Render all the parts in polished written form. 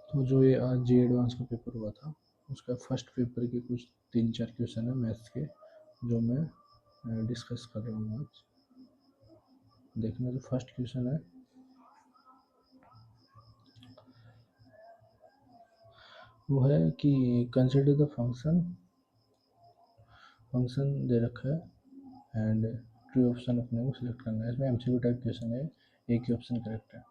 तो जो ये आज जी एडवांस का पेपर हुआ था उसका फर्स्ट पेपर के कुछ 3-4 क्वेश्चन है मैथ्स के जो मैं डिस्कस कर रहा हूँ आज। देखना जो फर्स्ट क्वेश्चन है वो है कि कंसिडर द फंक्शन दे रखा है एंड ट्रू ऑप्शन अपने को सिलेक्ट करना है। इसमें एमसीक्यू टाइप क्वेश्चन है, एक ही ऑप्शन करेक्ट है।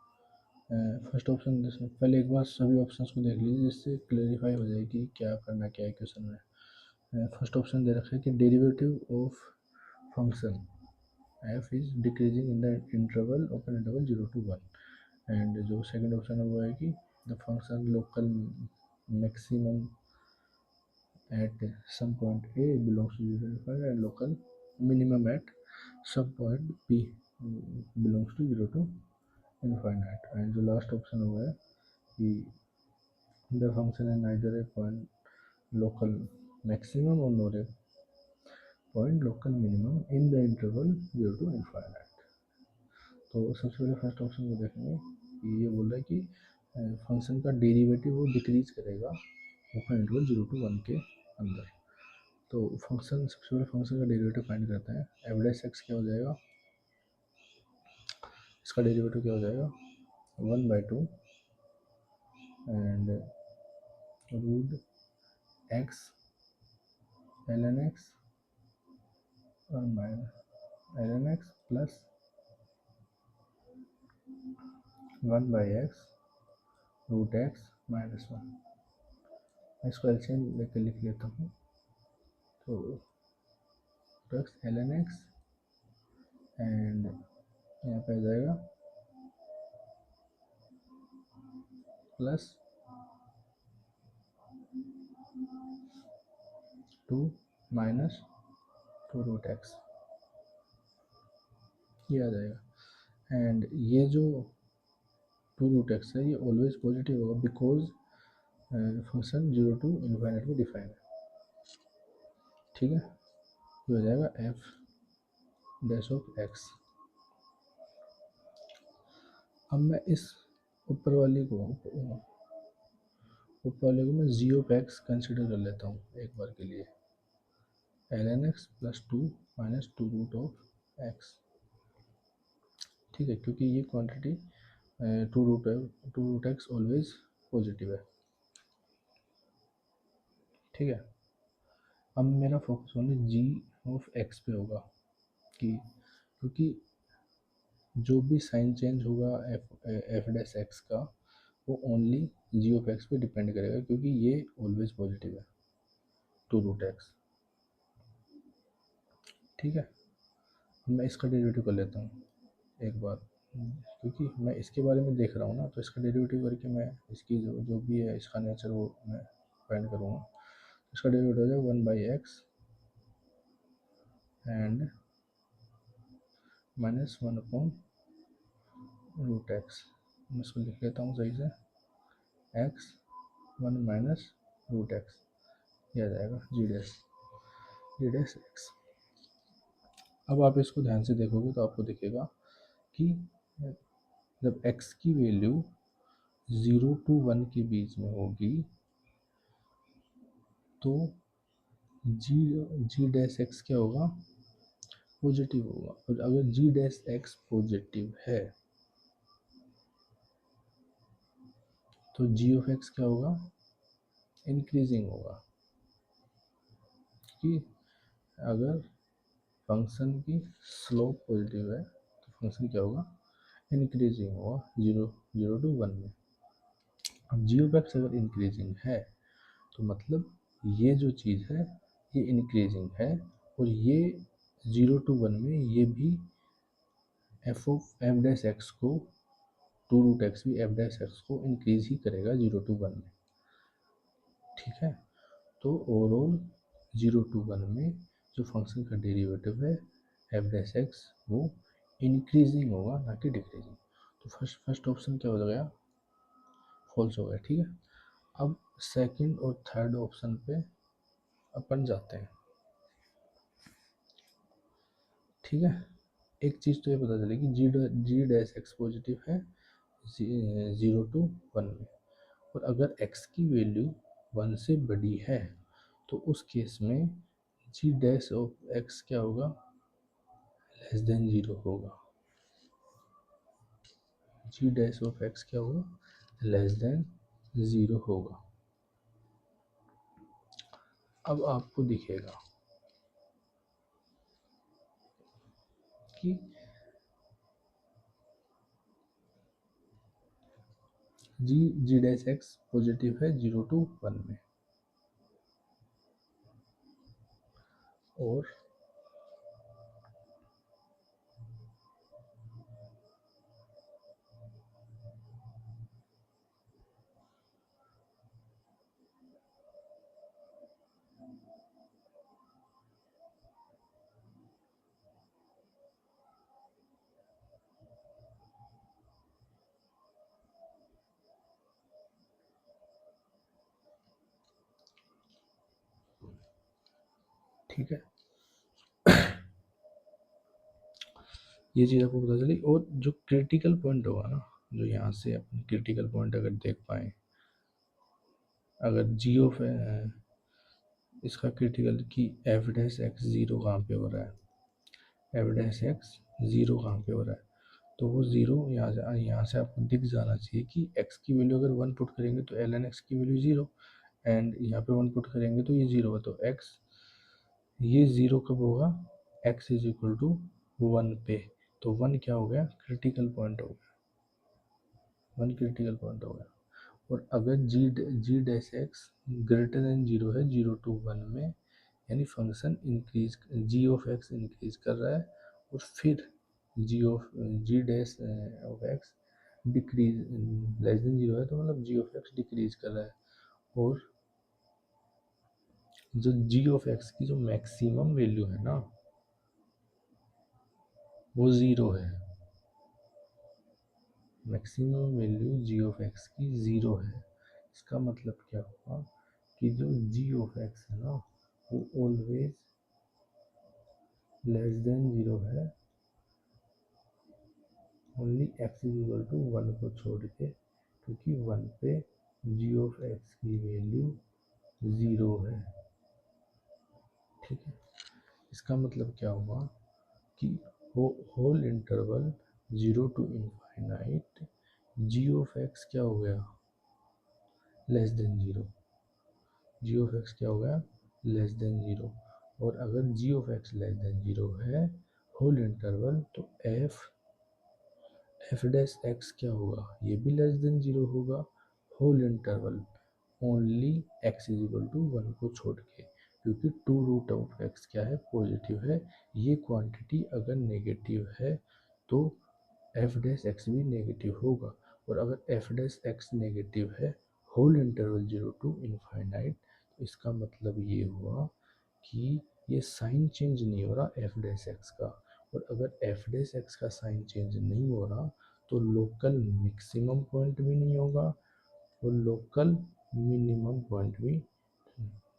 फर्स्ट ऑप्शन पहले एक बार सभी ऑप्शंस को देख लीजिए जिससे क्लेरिफाई हो जाए कि क्या करना क्या है क्वेश्चन में। फर्स्ट ऑप्शन दे रखा है कि derivative of function f is decreasing in the interval open interval 0 to 1 and जो सेकंड ऑप्शन है वो है कि the function local maximum at some point A belongs to 0 to 5 and local minimum at some point B belongs to 0 to infinite and जो last option हुआ है कि the function is neither a point local maximum or nor a point local minimum in the interval 0 to infinite। तो सबसे पहले first option को देखेंगे कि ये बोल रहा है कि फंक्शन का डेरिवेटिव वो डिक्रीज करेगा ओपन इंटरवल 0 to 1 के अंदर। तो फंक्शन सबसे पहले फंक्शन का डेरिवेटिव फाइंड करते हैं। एफ डैश एक्स क्या हो जाएगा, इसका डेरिवेटिव क्या हो जाएगा 1/2 and root x ln x और minus ln x plus 1/x root x minus 1। मैं इसको एलसीएम लेकर लिख लेता हूँ। तो एक्स ln x एंड यहाँ पे आ जाएगा प्लस 2 माइनस 2 रूट एक्स, ये आ जाएगा। एंड ये जो 2 रूट एक्स है ये ऑलवेज पॉजिटिव होगा बिकॉज फंक्शन 0 to इन्फाइनाइट में डिफाइन है। ठीक है, ये हो जाएगा एफ डैश ऑफ एक्स। अब मैं इस ऊपर वाले को मैं जी ऑफ एक्स कंसिडर कर लेता हूँ एक बार के लिए। ln x plus 2 minus 2 root of x. ठीक है, क्योंकि ये quantity 2 root x always positive है। ठीक है, अब मेरा focus only G of x पे होगा कि क्योंकि जो भी साइन चेंज होगा एफ डैश एक्स का वो ओनली जी ऑफ एक्स पे डिपेंड करेगा क्योंकि ये ऑलवेज पॉजिटिव है 2 रूट एक्स। ठीक है, मैं इसका डेरिवेटिव कर लेता हूँ एक बार क्योंकि मैं इसके बारे में देख रहा हूँ ना, तो इसका डेरिवेटिव करके मैं इसकी जो भी है इसका नेचर वो मैं फाइंड करूँगा। इसका डेरिवेटिव हो जाएगा 1/x and minus 1 upon root x. मैं इसको लिख लेता हूँ सही से, एक्स 1 माइनस रूट एक्स, ये आ जाएगा जी डैश एक्स। अब आप इसको ध्यान से देखोगे तो आपको दिखेगा कि जब x की वैल्यू 0 to 1 के बीच में होगी तो जी डैश एक्स क्या होगा, पॉजिटिव होगा। और अगर जी डैश एक्स पॉजिटिव है तो जी ऑफ एक्स क्या होगा, इंक्रीजिंग होगा। कि अगर फंक्शन की स्लोप पॉजिटिव है तो फंक्शन क्या होगा, इंक्रीजिंग होगा 0 to 1 में। अब जी ऑफ एक्स अगर इंक्रीजिंग है तो मतलब ये जो चीज़ है ये इंक्रीजिंग है और ये 0 to 1 में ये भी एफ डैश एक्स को 2 रूट एक्स भी एफ डैश एक्स को इंक्रीज ही करेगा 0 to 1 में। ठीक है, तो ओवरऑल 0 to 1 में जो फंक्शन का डेरिवेटिव है एफ डैश एक्स वो इंक्रीजिंग होगा ना कि डिक्रीजिंग। तो फर्स्ट ऑप्शन क्या हो गया, फॉल्स हो गया। ठीक है, अब सेकंड और थर्ड ऑप्शन पे अपन जाते हैं। ठीक है, एक चीज़ तो ये पता चलेगी जी डैश एक्स पॉजिटिव है 0 to 1 में और अगर x की वैल्यू 1 से बड़ी है तो उस केस में g डैश ऑफ x क्या होगा, लेस देन 0 होगा। g डैश ऑफ x क्या होगा, लेस देन 0 होगा। अब आपको दिखेगा कि जी डैश एक्स पॉजिटिव है 0 to 1 में, और ठीक है, ये चीज़ आपको पता चली। और जो क्रिटिकल पॉइंट होगा ना, जो यहाँ से अपन क्रिटिकल पॉइंट अगर देख पाए, अगर जी ऑफ इसका क्रिटिकल कि एफ डैश एक्स ज़ीरो कहाँ पे हो रहा है, एफ डैश एक्स ज़ीरो कहाँ पे हो रहा है, तो वो ज़ीरो यहाँ से आपको दिख जाना चाहिए कि x की वैल्यू अगर 1 पुट करेंगे तो ln x की वैल्यू 0, एंड यहाँ पे 1 पुट करेंगे तो ये 0 है, तो x ये 0 कब होगा, x इज इक्वल टू 1 पे, तो 1 क्या हो गया, क्रिटिकल पॉइंट हो गया, 1 क्रिटिकल पॉइंट हो गया। और अगर G dash X greater than 0 है 0 to 1 में, यानी function increase, G of X increase कर रहा है, और फिर G dash of X decrease less than 0 है, तो मतलब जी ऑफ एक्स डिक्रीज कर रहा है, और जो जी ऑफ एक्स की जो मैक्सिमम वैल्यू है ना वो 0 है, maximum value G of x की 0 है। इसका मतलब क्या हुआ कि जो जी ऑफ एक्स है ना वो ऑलवेज लेस देन 0 है, only x is equal to 1 को छोड़ के, क्योंकि 1 पे जी ऑफ एक्स की वैल्यू 0 है। ठीक है, इसका मतलब क्या हुआ कि whole interval 0 to infinite G of x क्या हो गया, less than 0, G of x क्या हो गया, लेस देन 0। और अगर G of x less than 0 है होल इंटरवल, तो एफ डैश एक्स क्या होगा, ये भी लेस देन 0 होगा, whole interval only x is equal to 1 को छोड़ के, क्योंकि टू रूट ऑफ एक्स क्या है, पॉजिटिव है। ये क्वांटिटी अगर नेगेटिव है तो एफ डैश एक्स भी नेगेटिव होगा, और अगर एफ डैश एक्स नेगेटिव है होल इंटरवल 0 to इनफाइनाइट, तो इसका मतलब ये हुआ कि ये साइन चेंज नहीं हो रहा एफ डैश एक्स का, और अगर एफ डैश एक्स का साइन चेंज नहीं हो रहा तो लोकल मैक्सिमम पॉइंट भी नहीं होगा और लोकल मिनिमम पॉइंट भी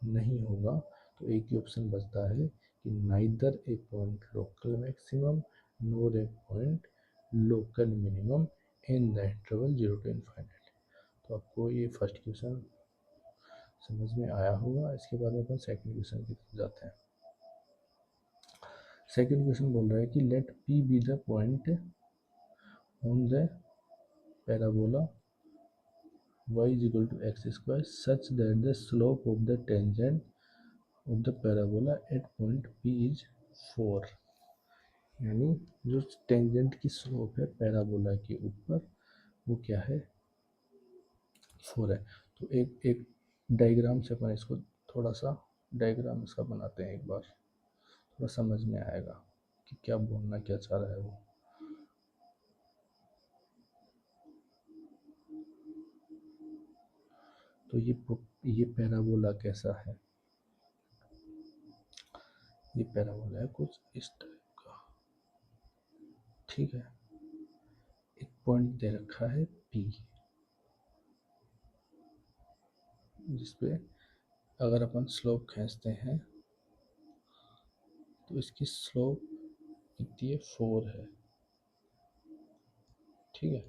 नहीं होगा। तो एक ही ऑप्शन बचता है कि neither A point local maximum NOR A point local minimum in the interval 0 to infinite. तो आपको ये फर्स्ट क्वेश्चन समझ में आया होगा। इसके बाद में अपन सेकंड क्वेश्चन की तरफ जाते हैं। सेकंड क्वेश्चन बोल रहा है कि let P be the point on the parabola y is equal to x square such that the slope of the tangent of the parabola at point P is 4, यानी जो टेंजेंट की slope है parabola के ऊपर वो क्या है, 4 है। तो एक एक डायग्राम से अपन इसको थोड़ा सा डायग्राम इसका बनाते हैं, एक बार थोड़ा समझ में आएगा कि क्या बोलना क्या चाह रहा है वो। तो ये पैराबोला कैसा है, ये पैराबोला है कुछ इस टाइप का, ठीक है। एक पॉइंट दे रखा है P, जिसपे अगर अपन स्लोप खींचते हैं तो इसकी स्लोप कितनी है, 4 है, ठीक है।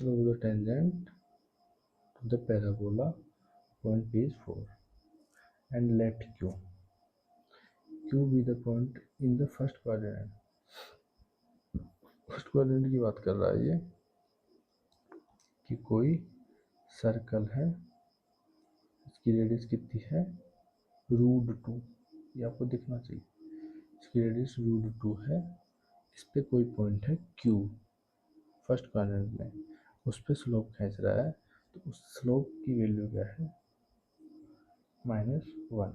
slope of the tangent to the parabola, point P is 4, and let Q be the point in the first quadrant. First quadrant की बात कर रहा है ये कि कोई सर्कल है, इसकी रेडियस कितनी है √2, ये आपको दिखना चाहिए, इसकी रेडियस √2 है, इस पे कोई पॉइंट है Q फर्स्ट क्वाड्रेंट में, उस पर स्लोप खींच रहा है, तो उस स्लोप की वैल्यू क्या है -1,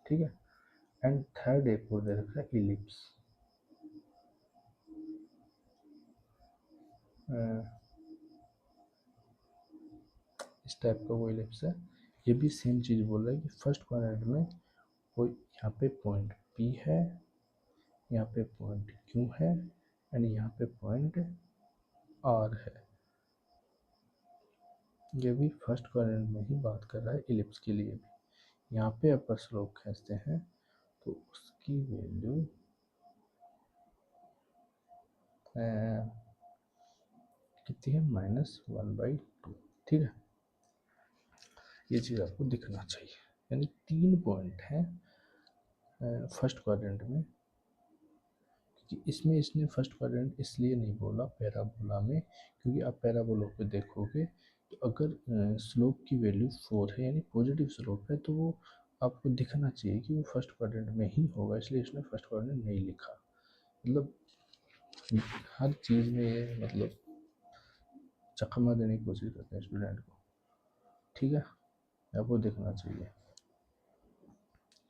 ठीक है। एंड थर्ड एक और दे रखा है इलिप्स, इस टाइप का वो इलिप्स है, ये भी सेम चीज़ बोल रहा है कि फर्स्ट क्वाड्रेंट में कोई यहाँ पे पॉइंट P है, यहाँ पे पॉइंट Q है, एंड यहाँ पे पॉइंट R है। ये भी फर्स्ट क्वाड्रेंट में ही बात कर रहा है इलिप्स के लिए भी। यहाँ पे अपर स्लोप खींचते हैं तो उसकी वैल्यू कितनी है -1/2, ठीक है। ये चीज़ आपको दिखना चाहिए, यानी 3 पॉइंट हैं फर्स्ट क्वाड्रेंट में, क्योंकि इसमें इसने फर्स्ट क्वाड्रेंट इसलिए नहीं बोला पैराबोला में, क्योंकि आप पैराबोला पे देखोगे तो अगर स्लोप की वैल्यू 4 है यानी पॉजिटिव स्लोप है, तो वो आपको दिखना चाहिए कि वो फर्स्ट क्वाड्रेंट में ही होगा, इसलिए इसने फर्स्ट क्वाड्रेंट नहीं लिखा। मतलब हर चीज़ में ये मतलब चकमा देने की कोशिश करते हैं स्टूडेंट को, ठीक है, आपको देखना चाहिए।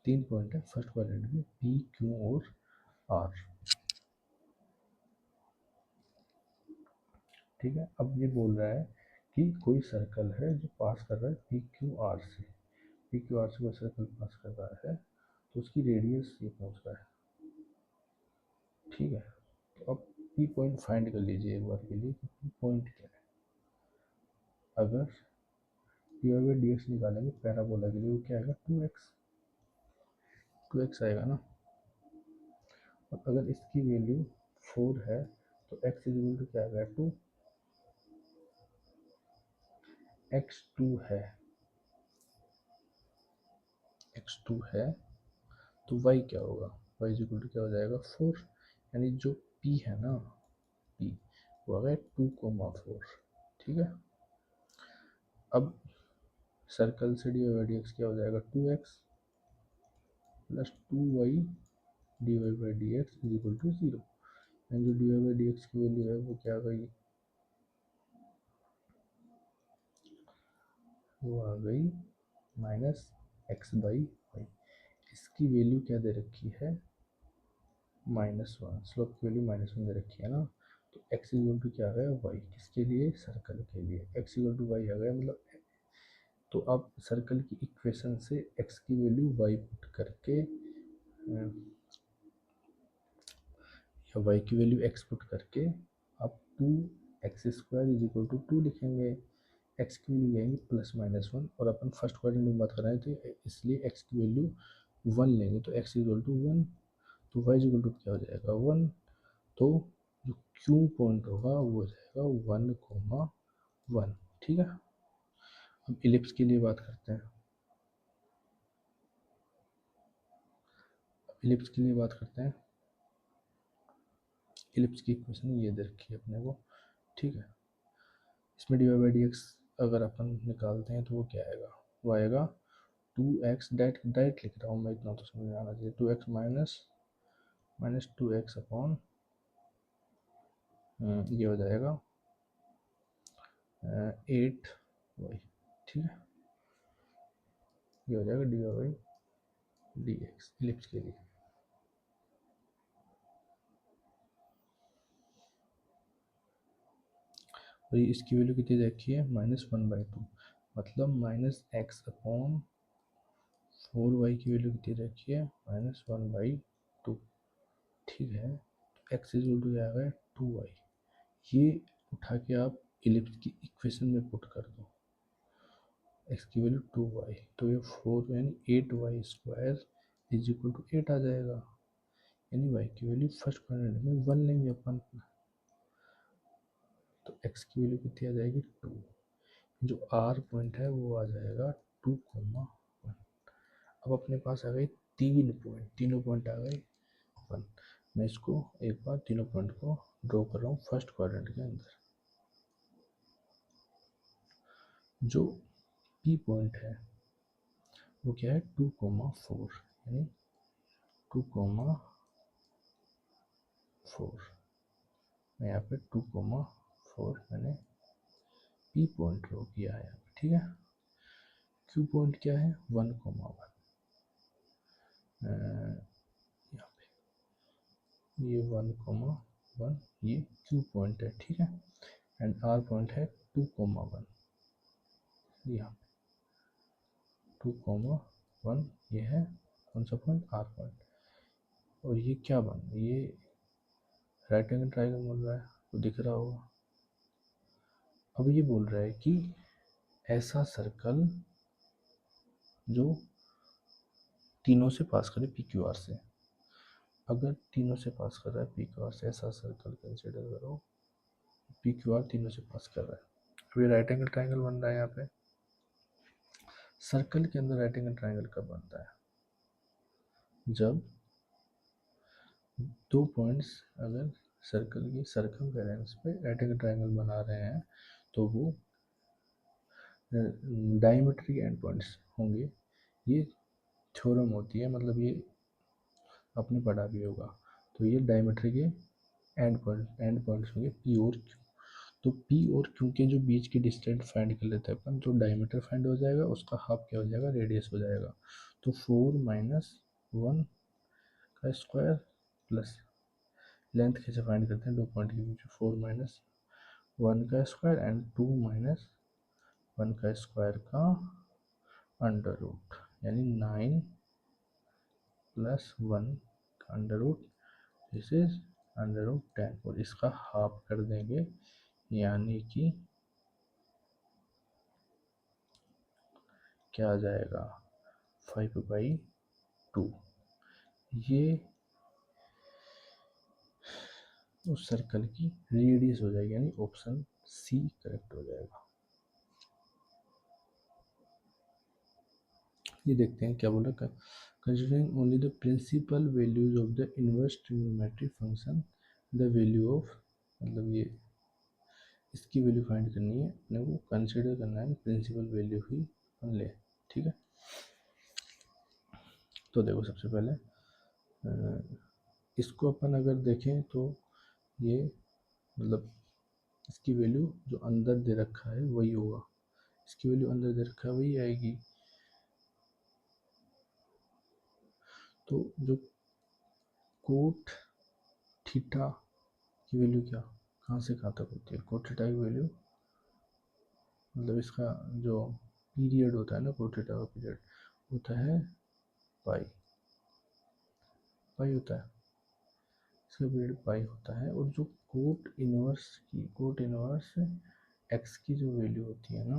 3 पॉइंट है फर्स्ट क्वाड्रेंट में, P, Q और R, ठीक है। अब ये बोल रहा है कि कोई सर्कल है जो पास कर रहा है PQR से, PQR से कोई सर्कल पास कर रहा है तो उसकी रेडियस ये पहुंच रहा है, ठीक है। तो अब P पॉइंट फाइंड कर लीजिए एक बार के लिए कि P पॉइंट क्या है। अगर dy/dx निकालेंगे पैराबोला के लिए, वो क्या आएगा 2x आएगा ना। और अगर इसकी वैल्यू 4 है तो x इक्वल टू क्या आएगा 2, x2 है, x2 है तो y क्या होगा, y इक्वल टू क्या हो जाएगा 4, यानी जो p है ना p वो आ गया 2,4, ठीक है। अब सर्कल से dy/dx क्या हो जाएगा 2x plus 2y dy/dx is equal to 0, and जो dy/dx की वैल्यू है वो क्या आ गई, वो आ गई -x/y, इसकी वैल्यू क्या दे रखी है -1, स्लोप की वैल्यू -1 दे रखी है ना। तो x इक्वल टू क्या आ गया y, किसके लिए सर्कल के लिए, x इक्वल टू y आ गया, मतलब तो आप सर्कल की इक्वेशन से x की वैल्यू y पुट करके या y की वैल्यू x पुट करके आप 2x² इज इक्वल टू 2 लिखेंगे, x की वैल्यू लेंगे +-1, और अपन फर्स्ट क्वाड्रेंट में बात कर रहे हैं तो इसलिए x की वैल्यू 1 लेंगे, तो x इक्वल टू 1, तो y इक्वल टू क्या हो जाएगा 1, तो जो Q पॉइंट होगा वो हो जाएगा 1,1, ठीक है। अब इलिप्स के लिए बात करते हैं, इलिप्स के लिए बात करते हैं। इलिप्स की इक्वेशन ये दे रखी है अपने को, ठीक है। इसमें dy/dx अगर अपन निकालते हैं तो वो क्या आएगा, वो आएगा 2x, डायरेक्ट लिख रहा हूँ मैं, इतना तो समझ में आना चाहिए, 2x माइनस 2x अपॉन ये हो जाएगा 8y, ठीक है, ये हो जाएगा dy/dx इलिप्स के लिए। और ये इसकी वैल्यू कितनी रखी है -1/2, मतलब -x अपॉन 4y की वैल्यू कितनी रखी है -1/2, ठीक है। तो x इक्वल टू क्या आ गया 2y, ये उठा के आप इलिप्स की इक्वेशन में पुट कर दो, x की वैल्यू 2y, तो ये 4 यानी 8y² इज इक्वल टू 8 आ जाएगा, यानी y की वैल्यू फर्स्ट क्वाड्रेंट में 1 लेंगे अपन, तो x की वैल्यू कितनी आ जाएगी 2। जो r पॉइंट है वो आ जाएगा 2,1। अब अपने पास आ गए 3 पॉइंट, तीनों पॉइंट आ गए 1। मैं इसको एक बार तीनों पॉइंट को ड्रॉ कर रहा हूँ फर्स्ट क्वाड्रेंट के अंदर। जो P पॉइंट है वो क्या है 2,4, यानी 2,4। मैं यहाँ पे 2,4 मैंने P पॉइंट ड्रॉ किया है यहाँ पे, ठीक है। Q पॉइंट क्या है 1,1, यहाँ पे ये 1,1 ये Q पॉइंट है, ठीक है। एंड R पॉइंट है 2,1, यहाँ पे 2,1 ये है कौन सा पॉइंट R पॉइंट। और ये क्या बन, ये राइट एंगल ट्रायंगल बन रहा है, तो दिख रहा होगा। अब ये बोल रहा है कि ऐसा सर्कल जो तीनों से पास करे पी क्यू आर से। अगर तीनों से पास कर रहा है पी क्यू आर से, ऐसा सर्कल कंसिडर करो पी क्यू आर तीनों से पास कर रहा है। अब ये राइट एंगल ट्रायंगल बन रहा है। यहाँ पे सर्कल के अंदर राइट एंगल ट्रायंगल कब बनता है, जब दो पॉइंट्स अगर सर्कल की सर्कमफेरेंस पे राइट एंगल ट्रायंगल बना रहे हैं तो वो डायमीटर के एंड पॉइंट्स होंगे। ये थ्योरम होती है, मतलब ये आपने पढ़ा भी होगा। तो ये डायमीटर के एंड पॉइंट्स होंगे पी और क्यू। तो पी और क्यू के जो बीच की डिस्टेंस फाइंड कर लेते हैं अपन, तो डायमीटर फाइंड हो जाएगा, उसका हाफ क्या हो जाएगा रेडियस हो जाएगा। तो 4 - 1 का स्क्वायर प्लस लेंथ कैसे फाइंड करते हैं, दो पॉइंट के बीच 4 - 1 का स्क्वायर एंड 2 - 1 का स्क्वायर का अंडर रूट, यानी 9 + 1 का under root, this is under root 10। और इसका हाफ कर देंगे, यानी कि क्या आ जाएगा 5/2। ये उस सर्कल की रेडियस हो जाएगी, यानी ऑप्शन सी करेक्ट हो जाएगा। ये देखते हैं क्या बोला, considering only the principal values of the inverse trigonometry function the value of, मतलब ये इसकी वैल्यू फाइंड करनी है अपने को, कंसिडर करना है प्रिंसिपल वैल्यू ही अपन ले, ठीक है। तो देखो सबसे पहले इसको अपन अगर देखें तो ये मतलब इसकी वैल्यू जो अंदर दे रखा है वही होगा, इसकी वैल्यू अंदर दे रखा है वही आएगी। तो जो कोट थीटा की वैल्यू क्या कहाँ से कहाँ तक होती है, कोट थीटा की वैल्यू मतलब इसका जो पीरियड होता है ना, कोट थीटा का पीरियड होता है पाई होता है, इसका पीरियड पाई होता है। और जो कोट इनवर्स एक्स की जो वैल्यू होती है ना,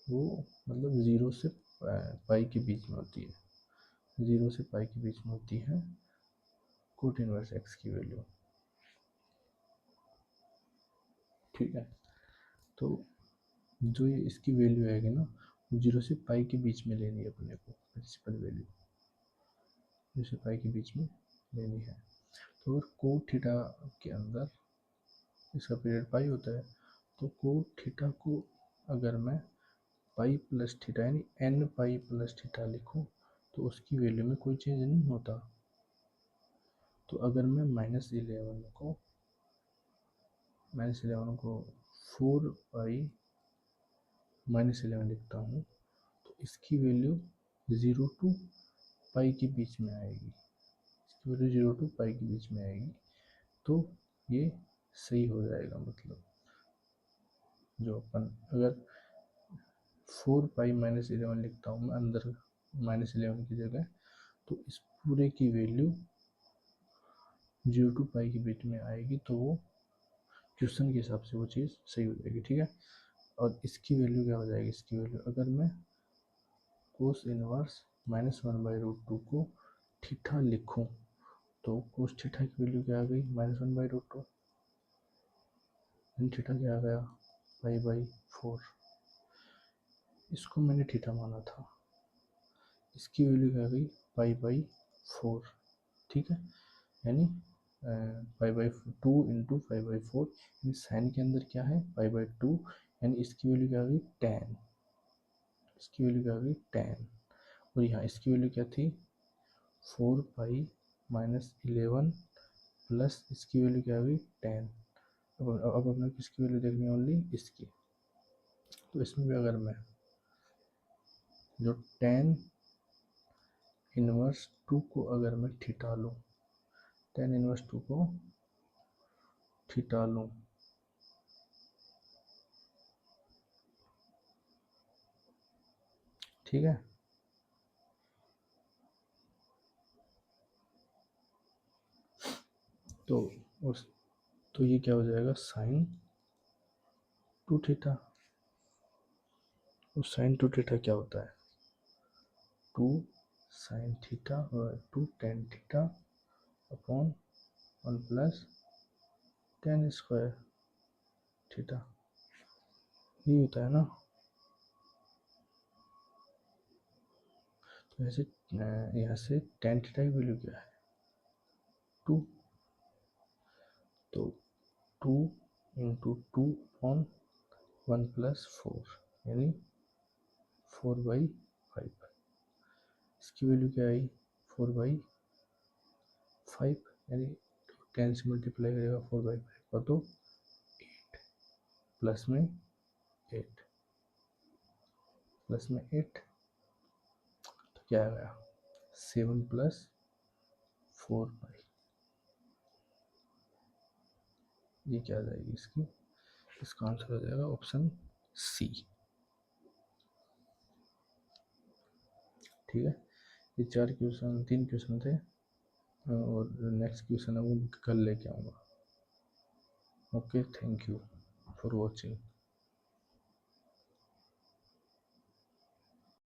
वो मतलब 0 से पाई के बीच में होती है, 0 से पाई के बीच में होती है कोट इनवर्स एक्स की वैल्यू, ठीक है। तो जो ये इसकी वैल्यू आएगी ना, 0 से पाई के बीच में लेनी है अपने को, प्रिंसिपल वैल्यू 0 से पाई के बीच में लेनी है। तो अगर कोट थीटा के अंदर इसका पीरियड पाई होता है, तो कोट थीटा को अगर मैं पाई प्लस थीटा यानी n पाई प्लस थीटा लिखूँ तो उसकी वैल्यू में कोई चेंज नहीं होता। तो अगर मैं -11 को 4 पाई -11 लिखता हूँ, तो इसकी वैल्यू 0 to पाई के बीच में आएगी, इसकी वैल्यू 0 to पाई के बीच में आएगी। तो ये सही हो जाएगा, मतलब जो अपन अगर 4 पाई -11 लिखता हूँ मैं अंदर -11 की जगह, तो इस पूरे की वैल्यू 0 to पाई के बीच में आएगी, तो वो क्वेश्चन के हिसाब से वो चीज़ सही हो जाएगी, ठीक है। और इसकी वैल्यू क्या हो जाएगी, इसकी वैल्यू अगर मैं कोस इनवर्स -1/√2 को थीटा लिखूं, तो कोस थीटा की वैल्यू क्या आ गई -1/√2, एंड थीटा क्या आ गया, पाई/4। इसको मैंने थीटा माना था, इसकी वैल्यू क्या आ गई, पाई/4। ठीक है, यानी पाई/2 इंटू पाई/4, यानी साइन के अंदर क्या है, पाई/2, यानी इसकी वैल्यू क्या आ गई, tan। इसकी वैल्यू क्या आ गई, tan। और यहाँ इसकी वैल्यू क्या थी, 4 पाई-11 प्लस इसकी वैल्यू क्या आ गई, tan। अब अपने किसकी वैल्यू देखनी है, ओनली इसकी। तो इसमें भी अगर मैं जो tan इनवर्स 2 को अगर मैं थीटा लूँ, tan इनवर्स 2 को थीटा लूँ, ठीक है, तो उस तो ये क्या हो जाएगा, साइन 2 थीटा। और साइन 2 थीटा क्या होता है, 2 साइन थीटा और 2 tan theta upon 1 plus tan square theta, ये होता है ना। तो ऐसे यहाँ से tan थीटा की वैल्यू क्या है, 2। तो 2 इंटू 2 अपॉन 1 प्लस 4, यानी 4/5। इसकी वैल्यू क्या आई, 4/5, यानी 10 से मल्टीप्लाई करेगा 4/5 का तो 8, प्लस में 8, प्लस में 8, तो क्या आ गया, 7 प्लस 4/5। ये क्या आ जाएगी इसकी, इसका आंसर हो जाएगा ऑप्शन सी। ठीक है, ये 3 क्वेश्चन थे, और नेक्स्ट क्वेश्चन है वो कल लेके आऊँगा। Okay, thank you for watching.